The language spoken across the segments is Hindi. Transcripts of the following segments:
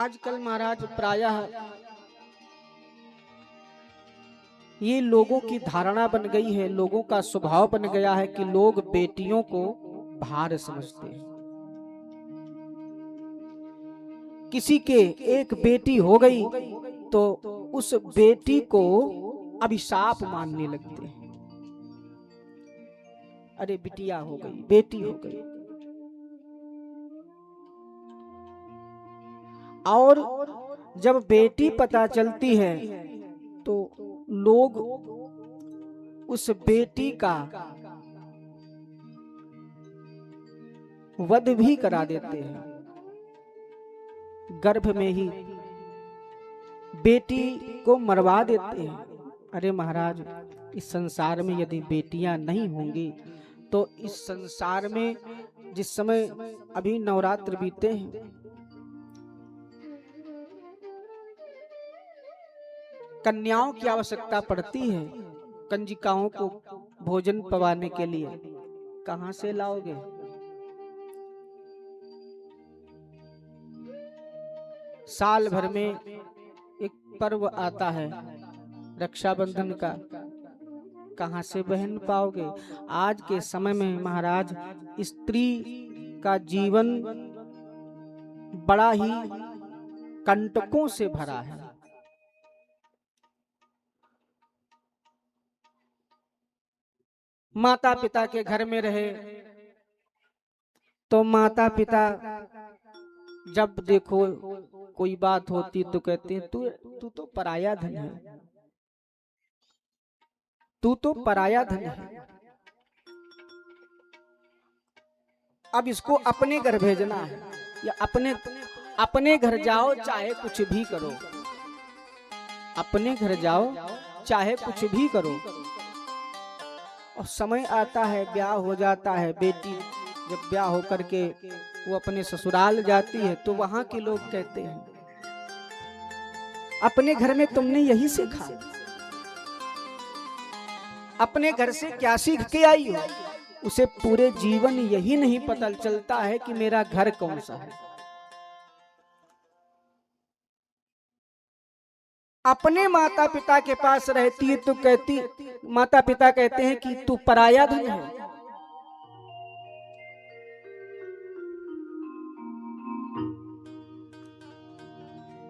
आजकल महाराज प्रायः ये लोगों की धारणा बन गई है, लोगों का स्वभाव बन गया है कि लोग बेटियों को भार समझते हैं। किसी के एक बेटी हो गई तो उस बेटी को अभिशाप मानने लगते हैं। अरे बिटिया हो गई, बेटी हो गई। और जब बेटी पता चलती है तो लोग उस बेटी का वध भी करा देते हैं। गर्भ में ही बेटी को मरवा देते हैं। अरे महाराज, इस संसार में यदि बेटियां नहीं होंगी तो इस संसार में जिस समय अभी नवरात्र बीते हैं, कन्याओं की आवश्यकता पड़ती है। कंजिकाओं को भोजन पवाने के लिए कहां से लाओगे? साल भर में एक पर्व आता है रक्षाबंधन का, कहां से बहन पाओगे? आज के समय में महाराज स्त्री का जीवन बड़ा ही कंटकों से भरा है। माता पिता के घर में रहे तो माता पिता जब देखो कोई बात होती तो कहते हैं तू तू तो पराया धन है, तू तो पराया धन है। अब इसको अपने घर भेजना है या अपने घर जाओ चाहे कुछ भी करो, अपने घर जाओ चाहे कुछ भी करो। और समय आता है, ब्याह हो जाता है, बेटी जब ब्याह होकर के वो अपने ससुराल जाती है तो वहां के लोग कहते हैं अपने घर में तुमने यही सीखा, अपने घर से क्या सीख के आई हो? उसे पूरे जीवन यही नहीं पता चलता है कि मेरा घर कौन सा है। अपने माता पिता के पास रहती है तो कहती, माता पिता कहते हैं कि तू पराया धन है।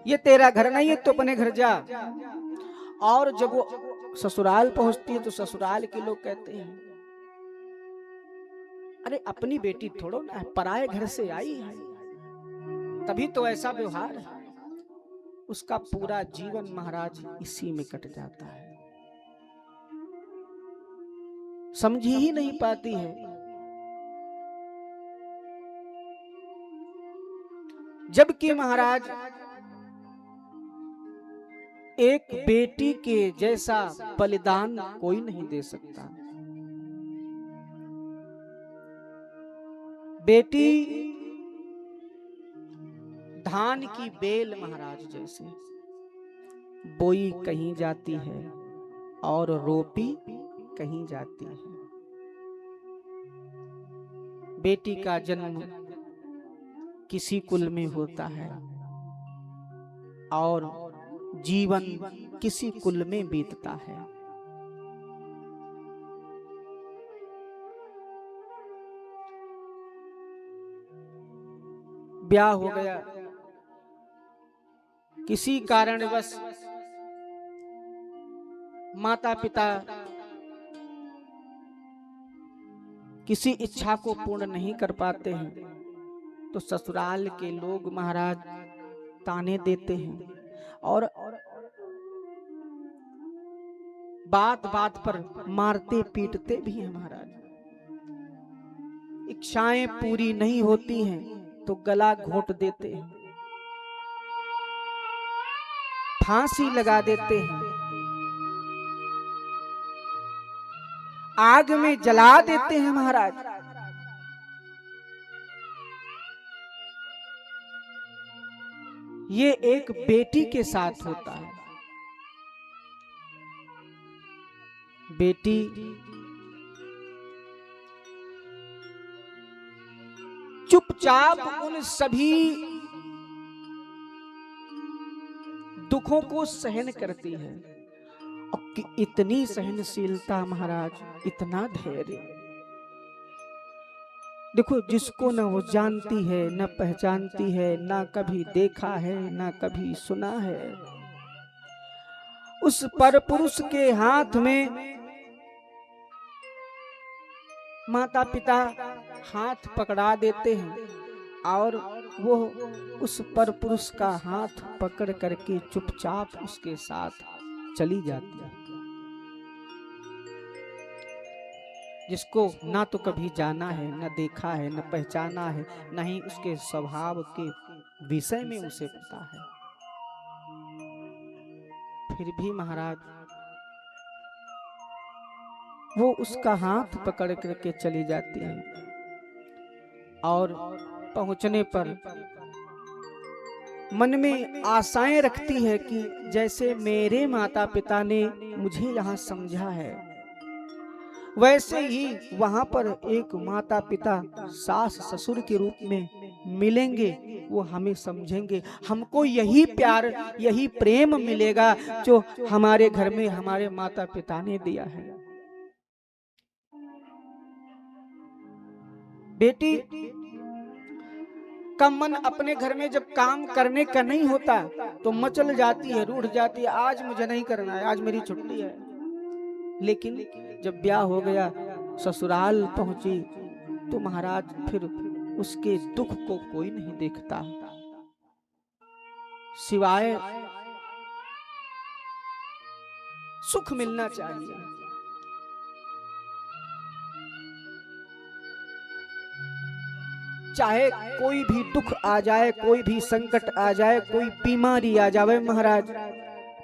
ये तेरा घर नहीं है, तो अपने घर जा। और जब वो ससुराल पहुंचती है तो ससुराल के लोग कहते हैं अरे अपनी बेटी थोड़ो ना है, पराये घर से आई है, तभी तो ऐसा व्यवहार है। उसका पूरा जीवन महाराज इसी में कट जाता है, समझ ही नहीं पाती है। जबकि महाराज एक बेटी के जैसा बलिदान कोई नहीं दे सकता। बेटी धान की बेल महाराज जैसे बोई कहीं जाती है और रोपी कहीं जाती है। बेटी का जन्म किसी कुल में होता है और जीवन किसी कुल में बीतता है। ब्याह हो गया, किसी कारणवश माता पिता किसी इच्छा को पूर्ण नहीं कर पाते हैं तो ससुराल के लोग महाराज ताने देते हैं और बात बात पर मारते पीटते भी हैं महाराज। इच्छाएं पूरी नहीं होती हैं तो गला घोंट देते हैं, फांसी लगा देते हैं, आग में जला देते हैं महाराज। ये एक बेटी के साथ होता है। बेटी चुपचाप उन सभी दुखों को सहन करती है। और कि इतनी सहनशीलता महाराज, इतना धैर्य। देखो, जिसको न वो जानती है, न पहचानती है, ना कभी देखा है, ना कभी सुना है, उस परपुरुष के हाथ में माता पिता हाथ पकड़ा देते हैं और वो उस परपुरुष का हाथ पकड़ करके चुपचाप उसके साथ चली जाती है। जिसको ना तो कभी जाना है, न देखा है, न पहचाना है, न ही उसके स्वभाव के विषय में उसे पता है, फिर भी महाराज वो उसका हाथ पकड़ करके चली जाती है। और पहुंचने पर मन में आशाएं रखती है कि जैसे मेरे माता पिता ने मुझे यहाँ समझा है, वैसे ही वहां पर एक माता पिता सास ससुर के रूप में मिलेंगे, वो हमें समझेंगे, हमको यही प्यार, यही प्रेम मिलेगा जो हमारे घर में हमारे माता पिता ने दिया है। बेटी का मन अपने घर में जब काम करने का नहीं होता तो मचल जाती है, रूठ जाती है, आज मुझे नहीं करना है, आज मेरी छुट्टी है। लेकिन जब ब्याह हो गया, ससुराल पहुंची, तो महाराज फिर उसके दुख को कोई नहीं देखता, सिवाय सुख मिलना चाहिए। चाहे कोई भी दुख आ जाए, कोई भी संकट आ जाए, कोई बीमारी आ जाए महाराज,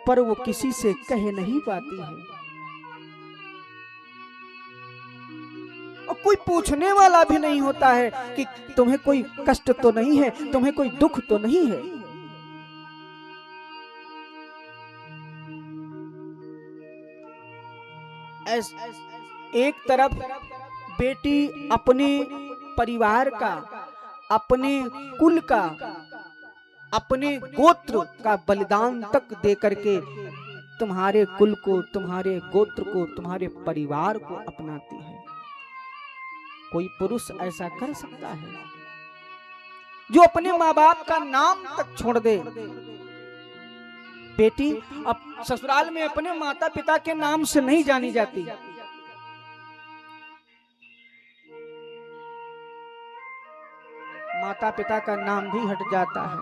पर वो किसी से कह नहीं पाती है, और कोई पूछने वाला भी नहीं होता है कि तुम्हें कोई कष्ट तो नहीं है, तुम्हें कोई दुख तो नहीं है। एक तरफ बेटी अपने परिवार का, अपने कुल का, अपने गोत्र का बलिदान तक दे करके तुम्हारे कुल को, तुम्हारे गोत्र को, तुम्हारे परिवार को अपनाती है। कोई पुरुष ऐसा कर सकता है जो अपने माँ बाप का नाम तक छोड़ दे? बेटी अब ससुराल में अपने माता पिता के नाम से नहीं जानी जाती, माता पिता का नाम भी हट जाता है,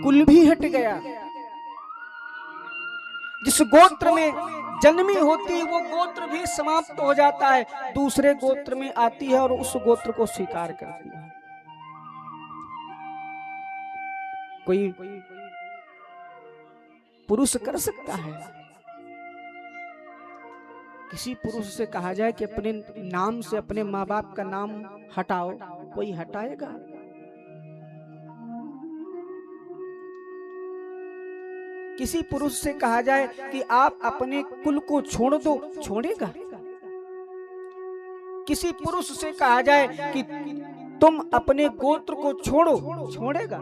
कुल भी हट गया। जिस गोत्र में जन्मी होती है वो गोत्र भी समाप्त हो जाता है, दूसरे गोत्र में आती है और उस गोत्र को स्वीकार करती है। कोई पुरुष कर सकता है? किसी पुरुष से कहा जाए कि अपने नाम से अपने माँ बाप का नाम हटाओ, कोई हटाएगा? किसी पुरुष से कहा जाए कि आप अपने कुल को छोड़ दो, छोड़ेगा? किसी पुरुष से कहा जाए कि तुम अपने गोत्र को छोड़ो, छोड़ेगा?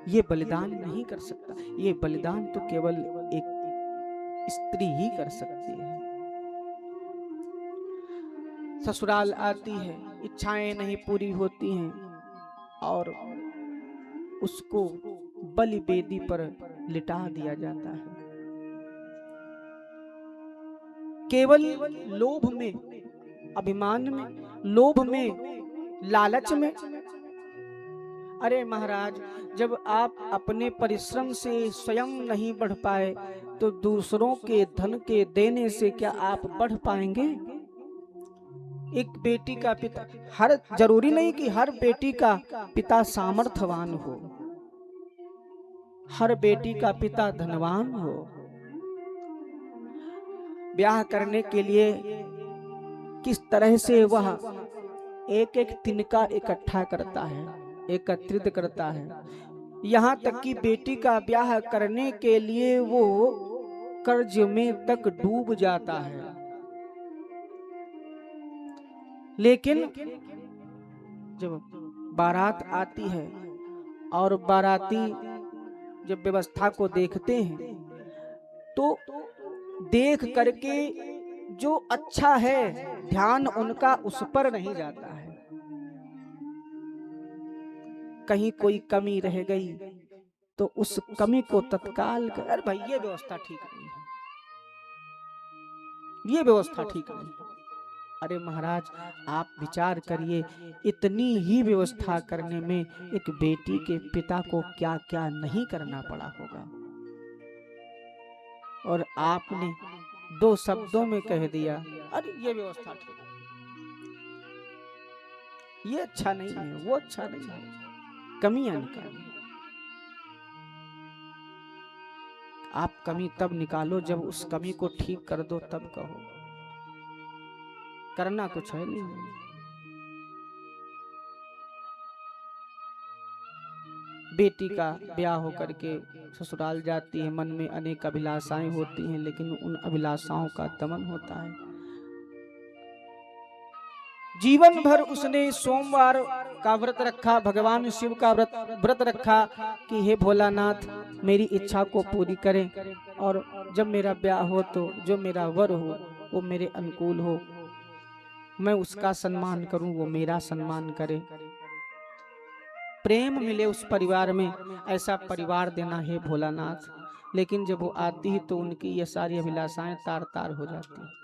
ये बलिदान नहीं कर सकता। ये बलिदान तो केवल एक स्त्री ही कर सकती है। ससुराल आती है, इच्छाएं नहीं पूरी होती हैं और उसको बलि बेदी पर लिटा दिया जाता है, केवल लोभ में, अभिमान में, लोभ में, लालच में। अरे महाराज, जब आप अपने परिश्रम से स्वयं नहीं बढ़ पाए तो दूसरों के धन के देने से क्या आप बढ़ पाएंगे? एक बेटी का पिता, हर जरूरी नहीं कि हर बेटी का पिता सामर्थ्यवान हो, हर बेटी का पिता धनवान हो। ब्याह करने के लिए किस तरह से वह एक एक तिनका इकट्ठा करता है, एकत्रित करता है, यहाँ तक कि बेटी का ब्याह करने के लिए वो कर्ज में तक डूब जाता है। लेकिन जब बारात आती है और बाराती जब व्यवस्था को देखते हैं तो देख करके जो अच्छा है ध्यान उनका उस पर नहीं जाता है। कहीं कोई कमी रह गई तो उस कमी को तत्काल अरे भाई ये व्यवस्था ठीक नहीं है, ये व्यवस्था ठीक नहीं है। अरे महाराज आप विचार करिए, इतनी ही व्यवस्था करने में एक बेटी के पिता को क्या क्या नहीं करना पड़ा होगा, और आपने 2 शब्दों में कह दिया अरे ये व्यवस्था ठीक है, ये अच्छा नहीं है, वो अच्छा नहीं है, कमियां निकालो। आप कमी तब निकालो जब उस कमी को ठीक कर दो, तब कहो। करना कुछ है नहीं। बेटी का ब्याह होकर के ससुराल जाती है, मन में अनेक अभिलाषाएं होती हैं, लेकिन उन अभिलाषाओं का दमन होता है। जीवन भर उसने सोमवार का व्रत रखा, भगवान शिव का व्रत रखा कि हे भोलानाथ मेरी इच्छा को पूरी करें, और जब मेरा ब्याह हो तो जो मेरा वर हो वो मेरे अनुकूल हो, मैं उसका सम्मान करूं, वो मेरा सम्मान करे, प्रेम मिले उस परिवार में, ऐसा परिवार देना है भोलानाथ। लेकिन जब वो आती है तो उनकी ये सारी अभिलाषाएं तार तार हो जाती हैं।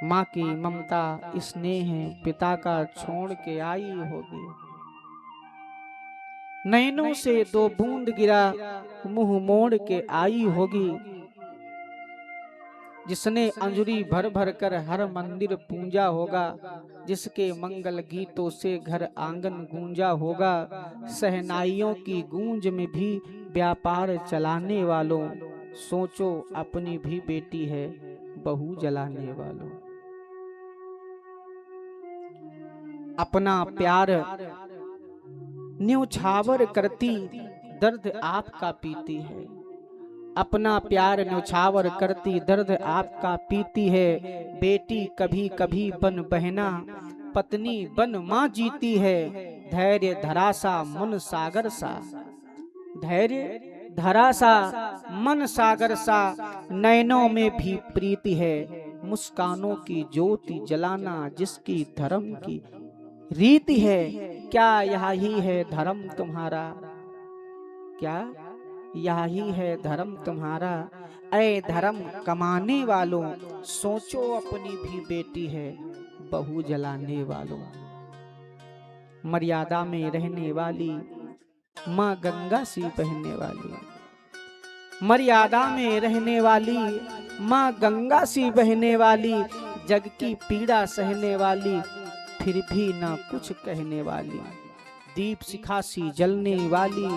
माँ की ममता स्नेह पिता का छोड़ के आई होगी, नैनों से 2 बूंद गिरा मुंह मोड़ के आई होगी, जिसने अंजुरी भर भर कर हर मंदिर पूजा होगा, जिसके मंगल गीतों से घर आंगन गूंजा होगा, सहनाइयों की गूंज में भी व्यापार चलाने वालों, सोचो अपनी भी बेटी है बहू जलाने वालों। अपना प्यार न्योछावर करती दर्द आपका पीती है, अपना प्यार न्योछावर करती दर्द आपका पीती है, बेटी कभी कभी बन बहना पत्नी बन माँ जीती है, धैर्य धरासा मन सागर सा, धैर्य धरासा मन सागर सा, नैनों में भी प्रीति है, मुस्कानों की ज्योति जलाना जिसकी धर्म की रीति है, क्या यही है धर्म तुम्हारा, क्या यही है धर्म तुम्हारा, ऐ धर्म कमाने वालों, सोचो अपनी भी बेटी है बहू जलाने वालों। मर्यादा में रहने वाली माँ गंगा सी बहने वाली, मर्यादा में रहने वाली माँ गंगा सी बहने वाली, जग की पीड़ा सहने वाली फिर भी ना कुछ कहने वाली, दीप शिखा सी जलने वाली,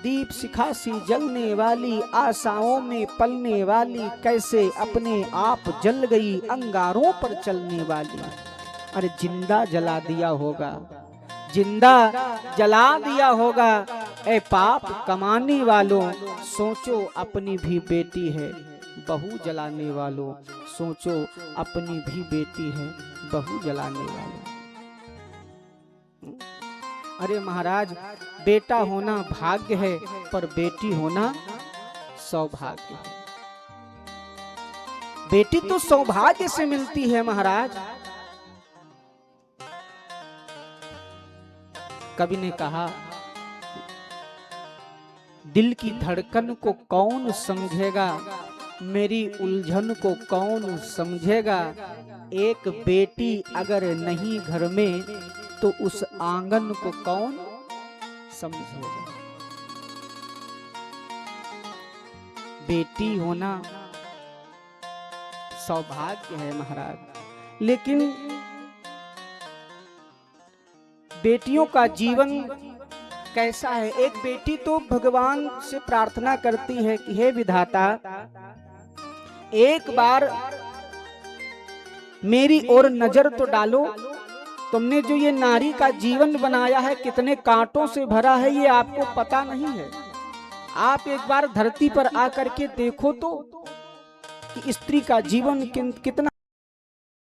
दीप शिखा सी जलने वाली, आशाओं में पलने वाली, कैसे अपने आप जल गई अंगारों पर चलने वाली। अरे जिंदा जला दिया होगा, जिंदा जला दिया होगा, ऐ पाप कमाने वालों, सोचो अपनी भी बेटी है बहू जलाने वालों, सोचो अपनी भी बेटी है बहू जलाने वालों। अरे महाराज बेटा होना भाग्य है, पर बेटी होना सौभाग्य है। बेटी तो सौभाग्य से मिलती है महाराज। कवि ने कहा दिल की धड़कन को कौन समझेगा, मेरी उलझन को कौन समझेगा, एक बेटी अगर नहीं घर में तो उस आंगन को कौन समझेगा। बेटी होना सौभाग्य है महाराज, लेकिन बेटियों का जीवन कैसा है। एक बेटी तो भगवान से प्रार्थना करती है कि हे विधाता एक बार मेरी ओर नजर तो डालो, तुमने जो ये नारी का जीवन बनाया है कितने कांटों से भरा है ये आपको पता नहीं है। आप एक बार धरती पर आकर के देखो तो कि स्त्री का जीवन कितना